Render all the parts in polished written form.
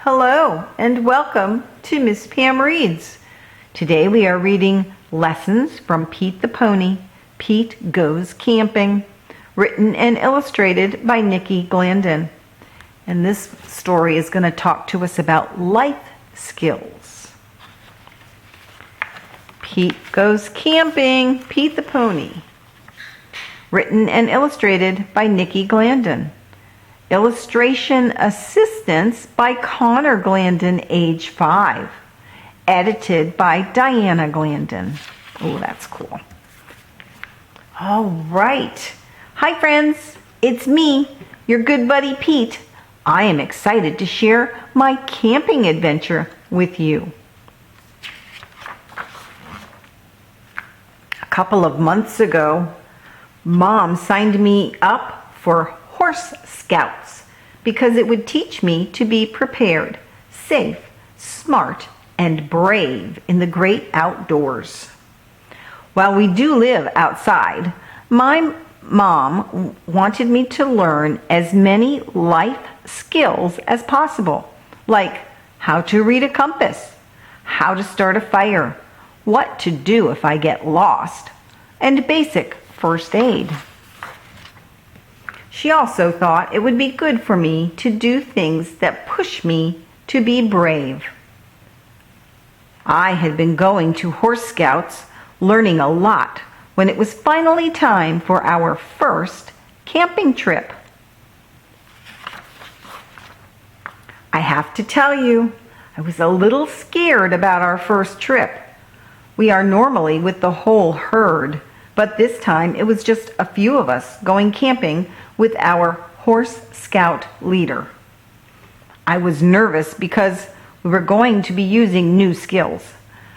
Hello and welcome to Miss Pam Reads. Today we are reading Lessons from Pete the Pony, Pete Goes Camping, written and illustrated by Nikki, Glandon. And this story is going to talk to us about life skills. Pete Goes Camping, Pete the Pony, written and illustrated by Nikki, Glandon. Illustration assistance by Connor Glandon, age 5. Edited by Diana Glandon. Oh, that's cool. All right. Hi, friends. It's me, your good buddy Pete. I am excited to share my camping adventure with you. A couple of months ago, Mom signed me up for Horse Scouts because it would teach me to be prepared, safe, smart, and brave in the great outdoors. While we do live outside, my mom wanted me to learn as many life skills as possible, like how to read a compass, how to start a fire, what to do if I get lost, and basic first aid. She also thought it would be good for me to do things that push me to be brave. I had been going to Horse Scouts, learning a lot, when it was finally time for our first camping trip. I have to tell you, I was a little scared about our first trip. We are normally with the whole herd, but this time it was just a few of us going camping with our Horse Scout leader. I was nervous because we were going to be using new skills.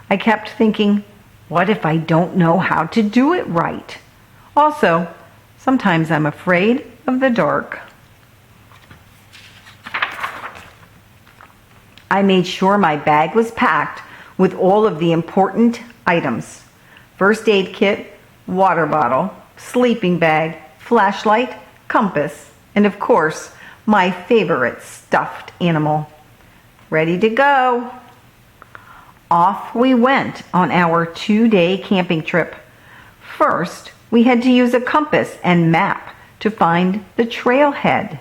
I kept thinking, what if I don't know how to do it right? Also, sometimes I'm afraid of the dark. I made sure my bag was packed with all of the important items: first aid kit, water bottle, sleeping bag, flashlight, compass, and of course, my favorite stuffed animal. Ready to go. Off we went on our 2-day camping trip. First, we had to use a compass and map to find the trailhead.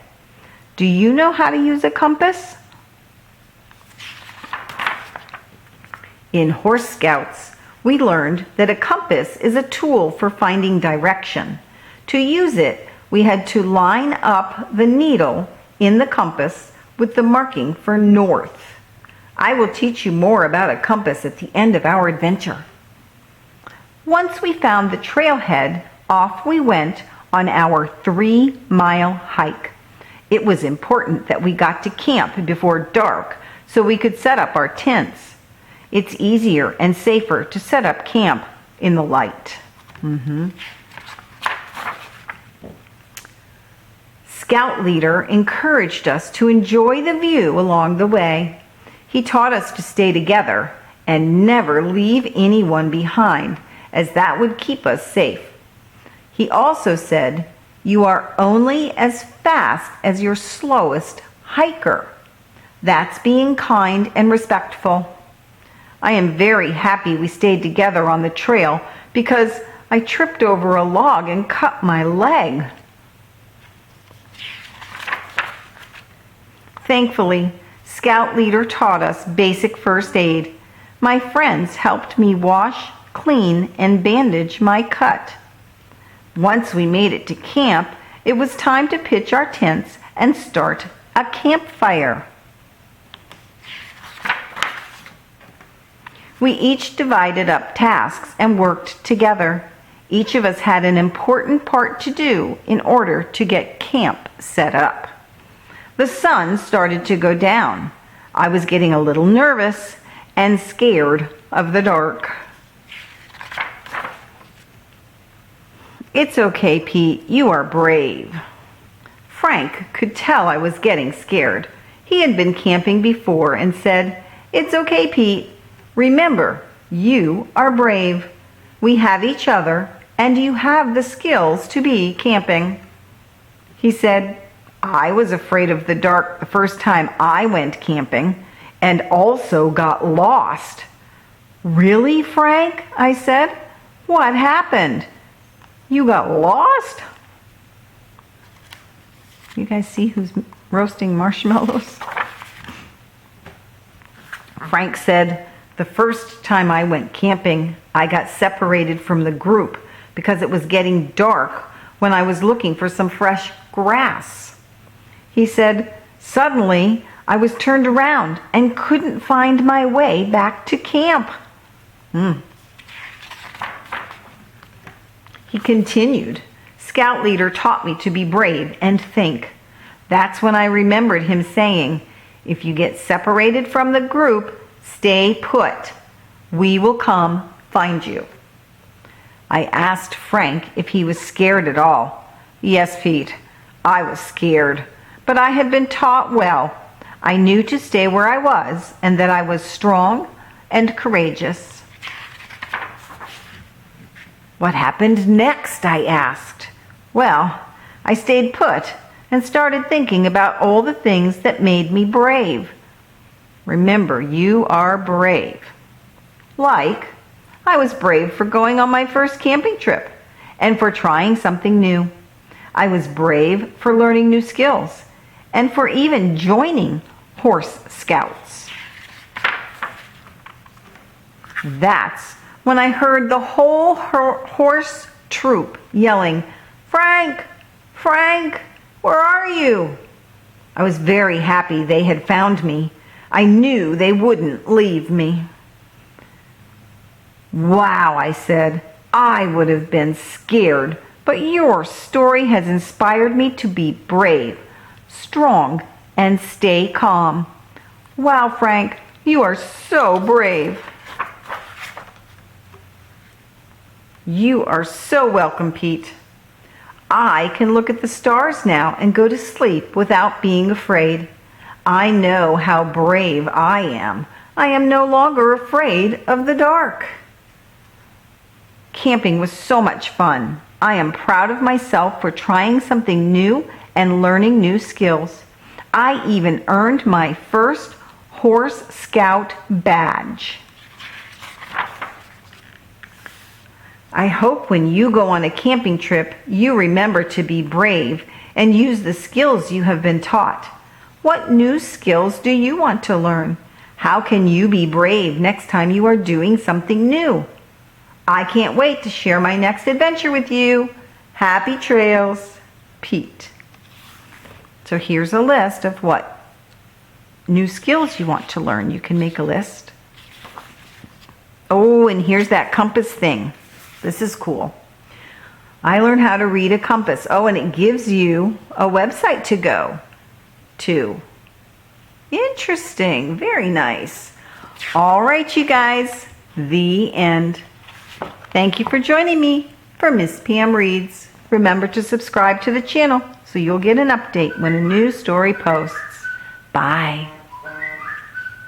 Do you know how to use a compass? In Horse Scouts, we learned that a compass is a tool for finding direction. To use it, we had to line up the needle in the compass with the marking for north. I will teach you more about a compass at the end of our adventure. Once we found the trailhead, off we went on our 3-mile hike. It was important that we got to camp before dark so we could set up our tents. It's easier and safer to set up camp in the light. Scout leader encouraged us to enjoy the view along the way. He taught us to stay together and never leave anyone behind, as that would keep us safe. He also said, "You are only as fast as your slowest hiker." That's being kind and respectful. I am very happy we stayed together on the trail because I tripped over a log and cut my leg. Thankfully, Scout leader taught us basic first aid. My friends helped me wash, clean, and bandage my cut. Once we made it to camp, it was time to pitch our tents and start a campfire. We each divided up tasks and worked together. Each of us had an important part to do in order to get camp set up. The sun started to go down. I was getting a little nervous and scared of the dark. "It's okay, Pete. You are brave." Frank could tell I was getting scared. He had been camping before and said, "It's okay, Pete. Remember, you are brave. We have each other, and you have the skills to be camping." He said, I was afraid of the dark the first time I went camping and also got lost. Really, Frank? I said. What happened? You got lost? You guys see who's roasting marshmallows? Frank said, the first time I went camping, I got separated from the group because it was getting dark when I was looking for some fresh grass. He said, suddenly I was turned around and couldn't find my way back to camp. He continued, Scout leader taught me to be brave and think. That's when I remembered him saying, if you get separated from the group, stay put. We will come find you. I asked Frank if he was scared at all. Yes, Pete, I was scared, but I had been taught well. I knew to stay where I was and that I was strong and courageous. What happened next? I asked. Well, I stayed put and started thinking about all the things that made me brave. Remember, you are brave. Like, I was brave for going on my first camping trip and for trying something new. I was brave for learning new skills and for even joining Horse Scouts. That's when I heard the whole horse troop yelling, Frank, Frank, where are you? I was very happy they had found me. I knew they wouldn't leave me. Wow, I said, I would have been scared, but your story has inspired me to be brave, strong, and stay calm. Wow, Frank, you are so brave. You are so welcome, Pete. I can look at the stars now and go to sleep without being afraid. I know how brave I am. I am no longer afraid of the dark. Camping was so much fun. I am proud of myself for trying something new and learning new skills. I even earned my first Horse Scout badge. I hope when you go on a camping trip, you remember to be brave and use the skills you have been taught. What new skills do you want to learn? How can you be brave next time you are doing something new? I can't wait to share my next adventure with you. Happy trails, Pete. So here's a list of what new skills you want to learn. You can make a list. Oh, and here's that compass thing. This is cool. I learned how to read a compass. Oh, and it gives you a website to go to. Interesting. Very nice. All right, you guys. The end. Thank you for joining me for Miss Pam Reads. Remember to subscribe to the channel so you'll get an update when a new story posts. Bye.